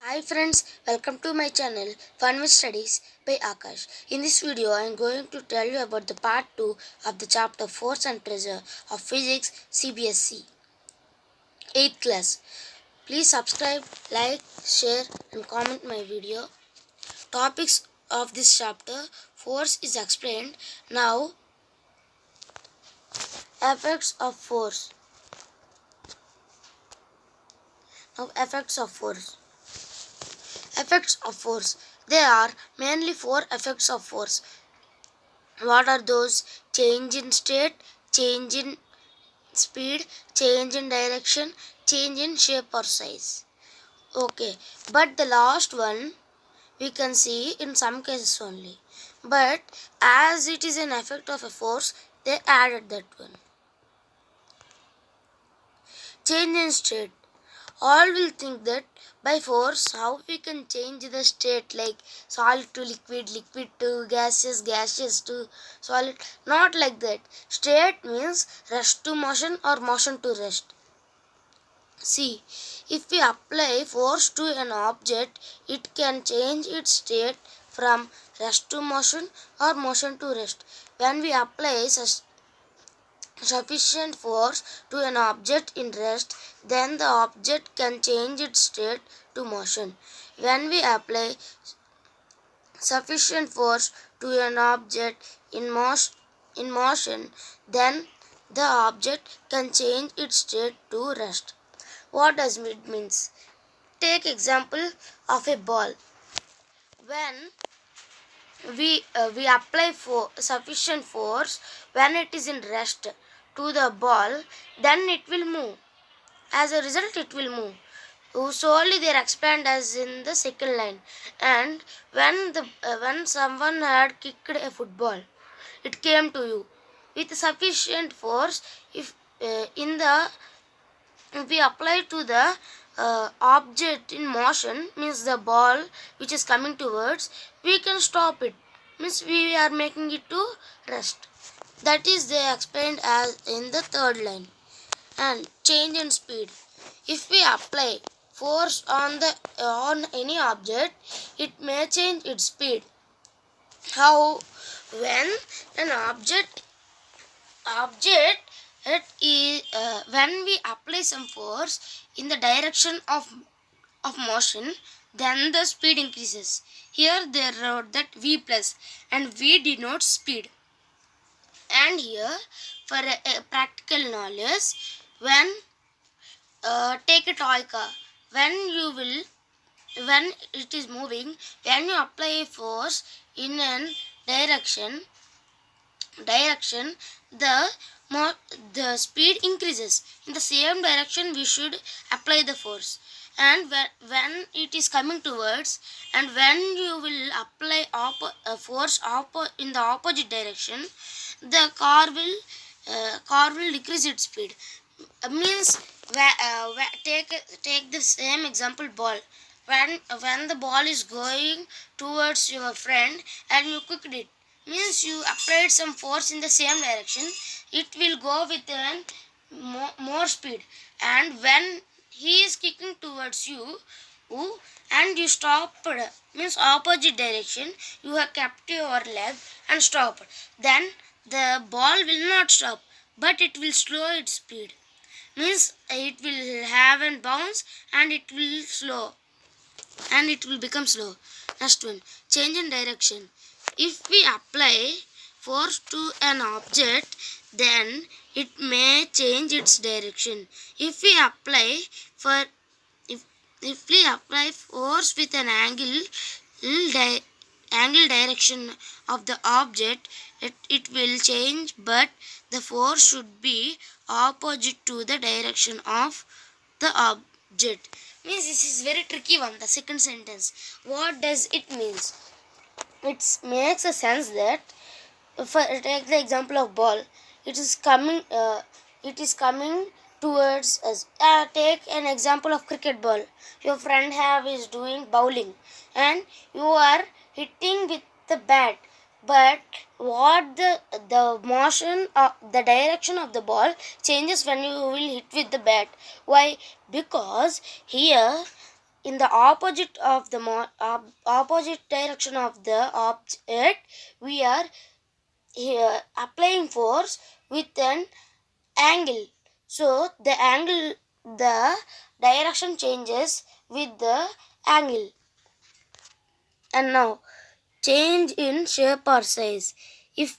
Hi friends, welcome to my channel Fun with Studies by Akash. In this video, I am going to tell you about the part 2 of the chapter Force and Pressure of Physics CBSE 8th class. Please subscribe, like, share and comment my video. Topics of this chapter: force is explained. Now, effects of force. Effects of force. Effects of force. There are mainly 4 effects of force. What are those? Change in state, change in speed, change in direction, change in shape or size. Okay, but the last one we can see in some cases only. But as it is an effect of a force, they added that one. Change in state. All will think that by force how we can change the state, like solid to liquid, liquid to gaseous, gaseous to solid. Not like that. State means rest to motion or motion to rest. See, if we apply force to an object, it can change its state from rest to motion or motion to rest. When we apply sufficient force to an object in rest, then the object can change its state to motion. When we apply sufficient force to an object in motion, then the object can change its state to rest. What does it means? Take example of a ball. When we apply for sufficient force when it is in rest to the ball, then it will move. As a result, it will move. Solely they are explained as in the second line. And when someone had kicked a football, it came to you with sufficient force. If we apply to the object in motion, means the ball which is coming towards, we can stop it, means we are making it to rest. That is they explained as in the third line. And change in speed. If we apply force on any object, it may change its speed. How? When an object when we apply some force in the direction of motion, then the speed increases. Here they wrote that v plus, and v denotes speed. And here for a practical knowledge, when take a toy car, when it is moving, when you apply a force in an direction, the speed increases. In the same direction we should apply the force. And when it is coming towards, and when you will apply force in the opposite direction, the car will decrease its speed. Means take the same example, ball. When the ball is going towards your friend and you kicked it, means you applied some force in the same direction, it will go with more speed. And when he is kicking towards you, and you stopped, means opposite direction, you have kept your leg and stopped, then the ball will not stop, but it will slow its speed. Means it will have a bounce and it will slow, and it will become slow. Next one, change in direction. If we apply force to an object, then it may change its direction. If we apply force with an angle direction of the object, it will change, but the force should be opposite to the direction of the object. Means this is very tricky one, the second sentence. What does it means? It makes a sense that, take the example of ball, it is coming towards us. Take an example of cricket ball. Your friend is doing bowling and you are hitting with the bat, but what the motion of the direction of the ball changes when you will hit with the bat. Why? Because here in the opposite direction of the object, we are here applying force with an angle. So the direction changes with the angle. And now, change in shape or size. If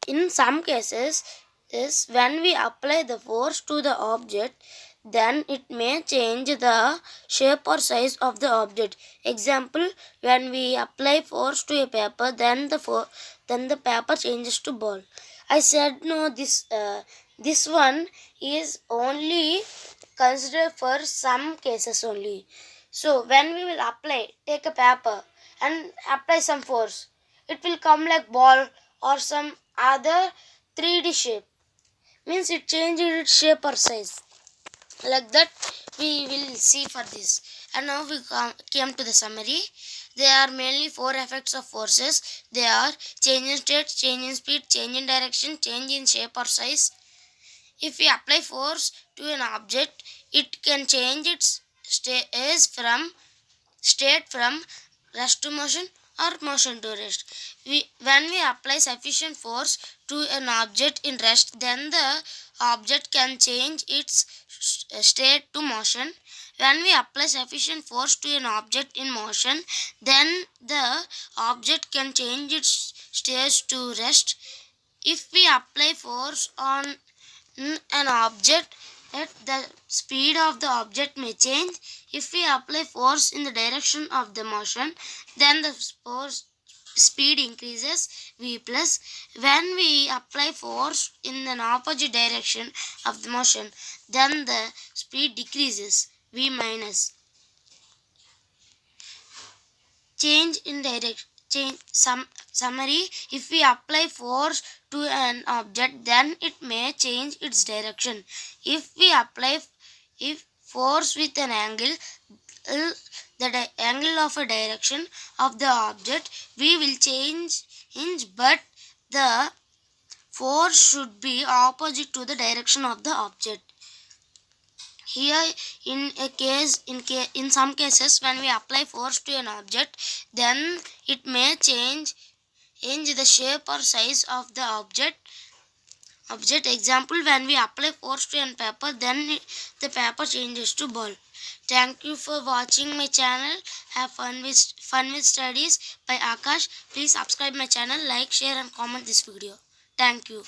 in some cases is when we apply the force to the object, then it may change the shape or size of the object. Example, when we apply force to a paper, then the paper changes to ball. I said no, this one is only considered for some cases only. So when we will take a paper and apply some force, it will come like ball or some other 3D shape. Means it changed its shape or size. Like that we will see for this. And now we came to the summary. There are mainly 4 effects of forces. They are change in state, change in speed, change in direction, change in shape or size. If we apply force to an object, it can change its state from rest to motion or motion to rest. When we apply sufficient force to an object in rest, then the object can change its state to motion. When we apply sufficient force to an object in motion, then the object can change its state to rest. If we apply force on an object, the speed of the object may change. If we apply force in the direction of the motion, then the speed increases, v plus. When we apply force in an opposite direction of the motion, then the speed decreases, v minus. Change in direction. Summary: if we apply force to an object, then it may change its direction. If we apply force with an angle, the angle of a direction of the object, we will change, but the force should be opposite to the direction of the object. Here, in some cases, when we apply force to an object, then it may change the shape or size of the object. Example, when we apply force to an paper, then the paper changes to ball. Thank you for watching my channel. Have fun with studies by Akash. Please subscribe my channel, like, share and comment this video. Thank you.